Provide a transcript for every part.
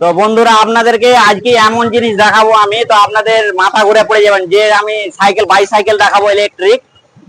তো বন্ধুরা আপনাদেরকে আজকে এমন জিনিস দেখাবো আমি, তো আপনাদের মাথা ঘুরে পড়ে যাবেন যে আমি বাইসাইকেল দেখাবো ইলেকট্রিক।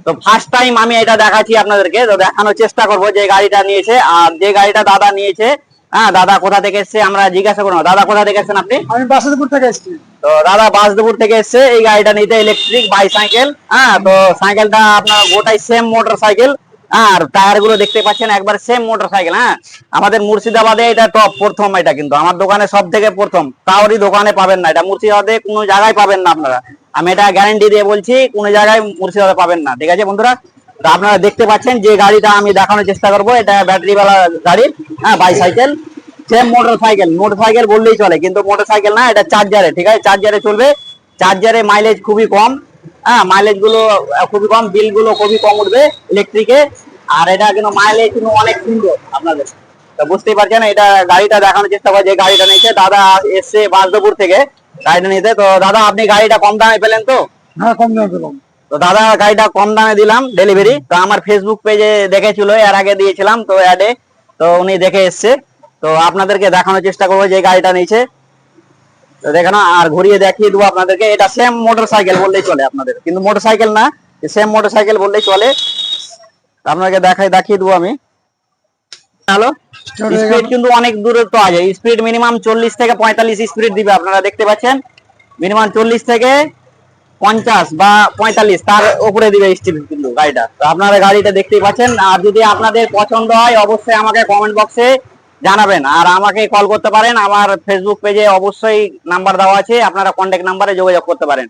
তো ফার্স্ট টাইম আমি এটা দেখাচ্ছি আপনাদেরকে, তো দেখানোর চেষ্টা করবো যে গাড়িটা নিয়েছে আর যে গাড়িটা দাদা নিয়েছে। হ্যাঁ, দাদা কোথা থেকে এসছে আমরা জিজ্ঞাসা করবো। দাদা কোথা থেকে এসছেন আপনি? আমি বাসুদেবপুর থেকে এসেছি। তো দাদা বাসদেপুর থেকে এসছে এই গাড়িটা নিতে, ইলেকট্রিক বাইসাইকেল। হ্যাঁ, তো সাইকেলটা আপনার গোটাই সেম মোটর সাইকেল। আর টায়ার গুলো দেখতে পাচ্ছেন একবার সেম মোটর সাইকেল। হ্যাঁ, আমাদের মুর্শিদাবাদে এটা টপ প্রথম, এটা কিন্তু আমার দোকানে সব থেকে প্রথম, কাউরি দোকানে পাবেন না এটা, মুর্শিদাবাদে কোনো জায়গায় পাবেন না আপনারা। আমি এটা গ্যারান্টি দিয়ে বলছি, কোনো জায়গায় মুর্শিদাবাদে পাবেন না। ঠিক আছে বন্ধুরা, তো আপনারা দেখতে পাচ্ছেন যে গাড়িটা আমি দেখানোর চেষ্টা করবো, এটা ব্যাটারিওয়ালা গাড়ি। হ্যাঁ, বাইসাইকেল সেম মোটরসাইকেল বললেই চলে, কিন্তু মোটরসাইকেল না, এটা চার্জারে। ঠিক আছে, চার্জারে চলবে। চার্জারে মাইলেজ খুবই কম। হ্যাঁ, মাইলেজ গুলো খুবই কম, বিল গুলো খুবই কম উঠবে ইলেকট্রিকে। আর এটা কিন্তু মাইলেজ কিন্তু অনেক সুন্দর আপনাদের। তো বুঝতেই পারছেন, এটা গাড়িটা দেখানোর চেষ্টা করে যে গাড়িটা নিয়েছে দাদা, এসছে বাসদেপুর থেকে গাড়িটা নিতে। তো দাদা আপনি গাড়িটা কম দামে পেলেন তো? হ্যাঁ, কম দামে পেলাম। তো দাদা গাড়িটা কম দামে দিলাম ডেলিভারি। তো আমার ফেসবুক পেজে দেখেছিল, এর আগে দিয়েছিলাম তো অ্যাডে, তো উনি দেখে এসছে। তো আপনাদেরকে দেখানোর চেষ্টা করবো যে গাড়িটা নিয়েছে। তো দেখানো আর ঘুরিয়ে দেখিয়ে দেবো আপনাদেরকে, এটা সেম মোটরসাইকেল বললেই চলে আপনাদের, কিন্তু মোটরসাইকেল না, সেম মোটরসাইকেল বললেই চলে। আপনাকে দেখিয়ে দেবো আমি। হ্যালো, স্পিড কিন্তু অনেক দূরে তো আছে, স্পিড মিনিমাম 40 থেকে 45 স্পিড দিবে। আপনারা দেখতে পাচ্ছেন মিনিমাম 40 থেকে 50 বা 45 তার উপরে দিবে স্পিড কিন্তু গাড়িটা। তো আপনারা গাড়িটা দেখতেই পাচ্ছেন। আর যদি আপনাদের পছন্দ হয় অবশ্যই আমাকে কমেন্ট বক্সে জানাবেন, আর আমাকে কল করতে পারেন। আমার ফেসবুক পেজে অবশ্যই নাম্বার দেওয়া আছে, আপনারা কন্ট্যাক্ট নাম্বারে যোগাযোগ করতে পারেন।